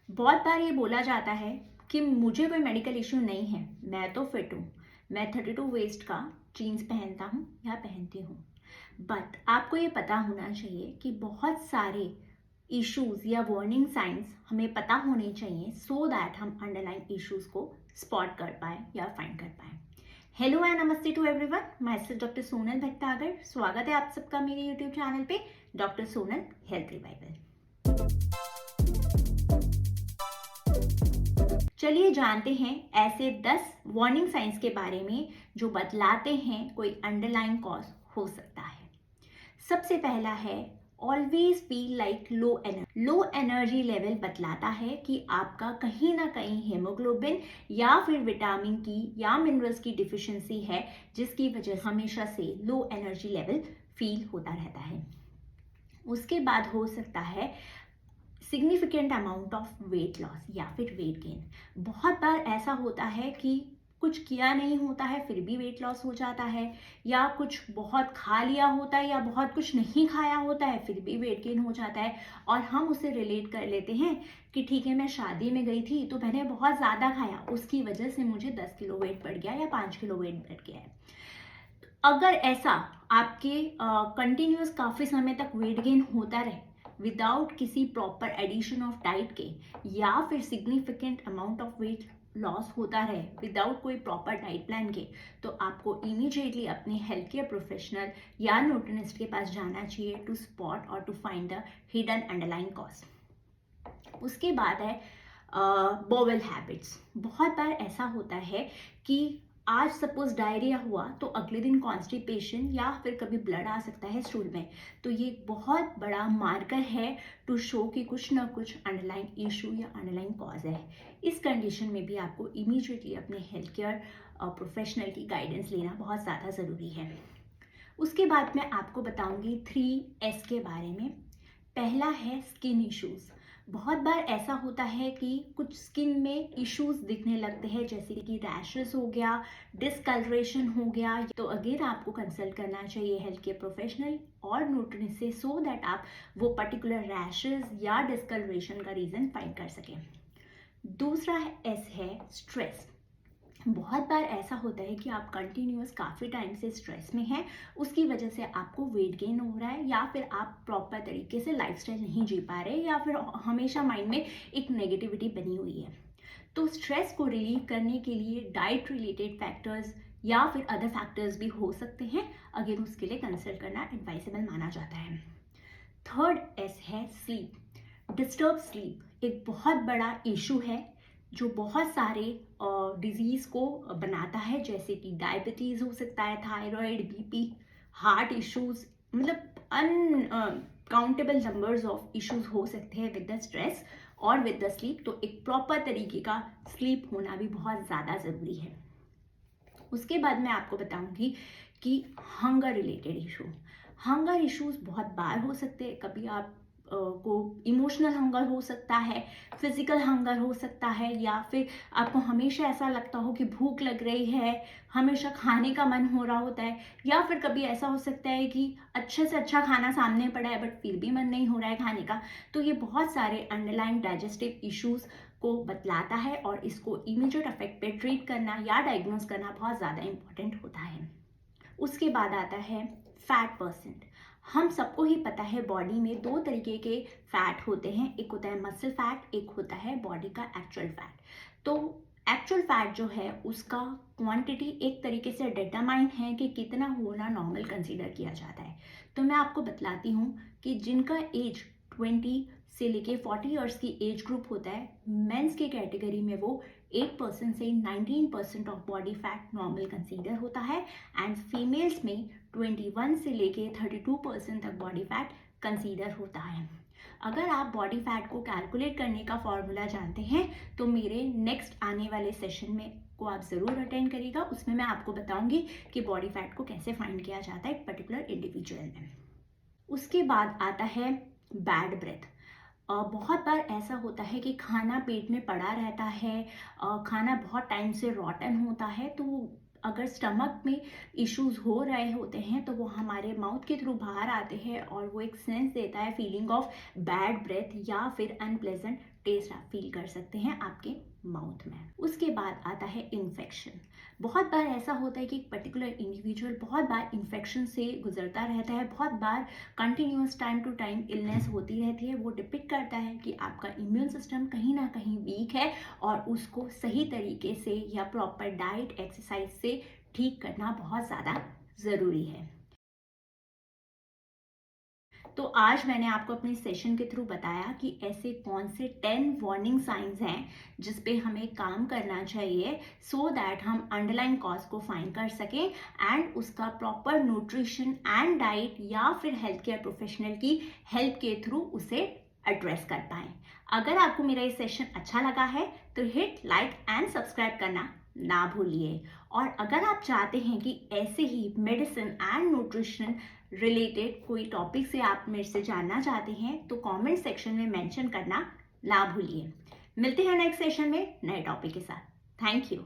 बहुत बार ये बोला जाता है कि मुझे कोई मेडिकल इश्यू नहीं है, मैं तो फिट हूँ, मैं 32 वेस्ट का जीन्स पहनता हूँ या पहनती हूँ। बट आपको ये पता होना चाहिए कि बहुत सारे इश्यूज या वार्निंग साइंस हमें पता होने चाहिए सो दैट हम अंडरलाइन इश्यूज को स्पॉट कर पाए या फाइंड कर पाए। हेलो एंड नमस्ते टू एवरीवन, मैं सिर्फ डॉक्टर सोनल भट्टागर। स्वागत है आप सबका मेरे यूट्यूब चैनल पे डॉक्टर सोनल हेल्थ रिवाइवल। चलिए जानते हैं ऐसे 10 वार्निंग साइंस के बारे में जो बतलाते हैं कोई अंडरलाइन कॉज हो सकता है। सबसे पहला है always feel like low energy level बतलाता है कि आपका कहीं ना कहीं हेमोग्लोबिन या फिर विटामिन की या मिनरल्स की डिफिशिएंसी है, जिसकी वजह से हमेशा से लो एनर्जी लेवल फील होता रहता है। उसके बाद हो सकता है significant amount of weight loss या फिर वेट गेन। बहुत बार ऐसा होता है कि कुछ किया नहीं होता है फिर भी वेट लॉस हो जाता है, या कुछ बहुत खा लिया होता है या बहुत कुछ नहीं खाया होता है फिर भी वेट गेन हो जाता है। और हम उसे रिलेट कर लेते हैं कि ठीक है, मैं शादी में गई थी तो मैंने बहुत ज़्यादा खाया, उसकी वजह से मुझे 10 किलो वेट बढ़ गया या 5 किलो वेट बढ़ गया है। अगर ऐसा आपके कंटिन्यूस काफ़ी समय तक वेट गेन होता रहे विदाउट किसी प्रॉपर एडिशन ऑफ डाइट के, या फिर significant amount of weight loss होता रहे विदाउट कोई प्रॉपर डाइट प्लान के, तो आपको इमीडिएटली अपने हेल्थ केयर प्रोफेशनल या न्यूट्रिनिस्ट के पास जाना चाहिए टू स्पॉट और to find the hidden underline cause. उसके बाद है बोवेल हैबिट्स। बहुत बार ऐसा होता है कि आज सपोज डायरिया हुआ तो अगले दिन कॉन्स्टिपेशन या फिर कभी ब्लड आ सकता है स्टूल में, तो ये बहुत बड़ा मार्कर है टू शो कि कुछ ना कुछ अंडरलाइन इशू या अंडरलाइन कॉज है। इस कंडीशन में भी आपको इमीडिएटली अपने हेल्थ केयर प्रोफेशनल की गाइडेंस लेना बहुत ज़्यादा ज़रूरी है। उसके बाद मैं आपको बताऊंगी 3S के बारे में। पहला है स्किन इश्यूज। बहुत बार ऐसा होता है कि कुछ स्किन में इश्यूज दिखने लगते हैं, जैसे कि रैशेस हो गया, डिस्कलरेशन हो गया, तो अगेन आपको कंसल्ट करना चाहिए हेल्थ केयर प्रोफेशनल और न्यूट्रिनिस्ट से सो दैट आप वो पर्टिकुलर रैशेस या डिस्कलरेशन का रीजन फाइंड कर सकें। दूसरा एस है स्ट्रेस। बहुत बार ऐसा होता है कि आप कंटिन्यूअस काफ़ी टाइम से स्ट्रेस में हैं, उसकी वजह से आपको वेट गेन हो रहा है, या फिर आप प्रॉपर तरीके से लाइफस्टाइल नहीं जी पा रहे, या फिर हमेशा माइंड में एक नेगेटिविटी बनी हुई है। तो स्ट्रेस को रिलीव करने के लिए डाइट रिलेटेड फैक्टर्स या फिर अदर फैक्टर्स भी हो सकते हैं, अगेन उसके लिए कंसल्ट करना एडवाइसेबल माना जाता है। थर्ड एस है स्लीप। डिस्टर्ब स्लीप एक बहुत बड़ा इशू है जो बहुत सारे डिजीज को बनाता है, जैसे कि डायबिटीज हो सकता है, थायराइड, बीपी, हार्ट इश्यूज, मतलब अनकाउंटेबल नंबर्स ऑफ इश्यूज हो सकते हैं विद द स्ट्रेस और विद द स्लीप। तो एक प्रॉपर तरीके का स्लीप होना भी बहुत ज़्यादा ज़रूरी है। उसके बाद मैं आपको बताऊंगी कि hunger related issue. Hunger issues बहुत बार हो सकते हैं। कभी आप को इमोशनल हंगर हो सकता है, फिजिकल हंगर हो सकता है, या फिर आपको हमेशा ऐसा लगता हो कि भूख लग रही है, हमेशा खाने का मन हो रहा होता है, या फिर कभी ऐसा हो सकता है कि अच्छे से अच्छा खाना सामने पड़ा है बट फिर भी मन नहीं हो रहा है खाने का। तो ये बहुत सारे अंडरलाइन डाइजेस्टिव इश्यूज को बतलाता है और इसको इमीडिएट इफेक्ट पे ट्रीट करना या डायग्नोज करना बहुत ज़्यादा इंपॉर्टेंट होता है। उसके बाद आता है फैट परसेंट। हम सबको ही पता है बॉडी में दो तरीके के फैट होते हैं, एक होता है मसल फैट, एक होता है बॉडी का एक्चुअल फैट। तो एक्चुअल फैट जो है उसका क्वांटिटी एक तरीके से डिटरमाइन है कि कितना होना नॉर्मल कंसीडर किया जाता है। तो मैं आपको बतलाती हूँ कि जिनका एज 20 से लेके 40 ईयर्स की एज ग्रुप होता है, मेंस के कैटेगरी में वो 8% से 19% of body fat normal consider होता है, एंड फीमेल्स में 21 से लेके 32% तक बॉडी फैट कंसीडर होता है। अगर आप बॉडी फैट को कैलकुलेट करने का फॉर्मूला जानते हैं तो मेरे नेक्स्ट आने वाले सेशन में को आप ज़रूर अटेंड करिएगा। उसमें मैं आपको बताऊंगी कि बॉडी फैट को कैसे फाइंड किया जाता है एक पर्टिकुलर इंडिविजुअल में। उसके बाद आता है बैड ब्रेथ। बहुत बार ऐसा होता है कि खाना पेट में पड़ा रहता है, खाना बहुत टाइम से रॉटन होता है, तो अगर स्टमक में इश्यूज हो रहे होते हैं तो वो हमारे माउथ के थ्रू बाहर आते हैं और वो एक सेंस देता है फीलिंग ऑफ बैड ब्रेथ या फिर अनप्लेजेंट टेस्ट आप फील कर सकते हैं आपके माउथ में। उसके बाद आता है इन्फेक्शन। बहुत बार ऐसा होता है कि एक पर्टिकुलर इंडिविजुअल बहुत बार इन्फेक्शन से गुजरता रहता है, बहुत बार continuous time to time illness होती रहती है। वो डिपेंड करता है कि आपका इम्यून सिस्टम कहीं ना कहीं वीक है और उसको सही तरीके से या प्रॉपर डाइट एक्सरसाइज से ठीक करना बहुत ज़्यादा ज़रूरी है। तो आज मैंने आपको अपने सेशन के थ्रू बताया कि ऐसे कौन से 10 वार्निंग साइंस हैं जिस पे हमें काम करना चाहिए सो दैट हम अंडरलाइन कॉज को फाइंड कर सकें एंड उसका प्रॉपर न्यूट्रिशन एंड डाइट या फिर हेल्थ केयर प्रोफेशनल की हेल्प के थ्रू उसे एड्रेस कर पाएं। अगर आपको मेरा ये सेशन अच्छा लगा है तो हिट लाइक एंड सब्सक्राइब करना ना भूलिए। और अगर आप चाहते हैं कि ऐसे ही मेडिसिन एंड न्यूट्रिशन रिलेटेड कोई टॉपिक से आप मेरे से जानना चाहते हैं तो कमेंट सेक्शन में मेंशन करना ना भूलिए। मिलते हैं नेक्स्ट सेशन में नए टॉपिक के साथ। Thank you.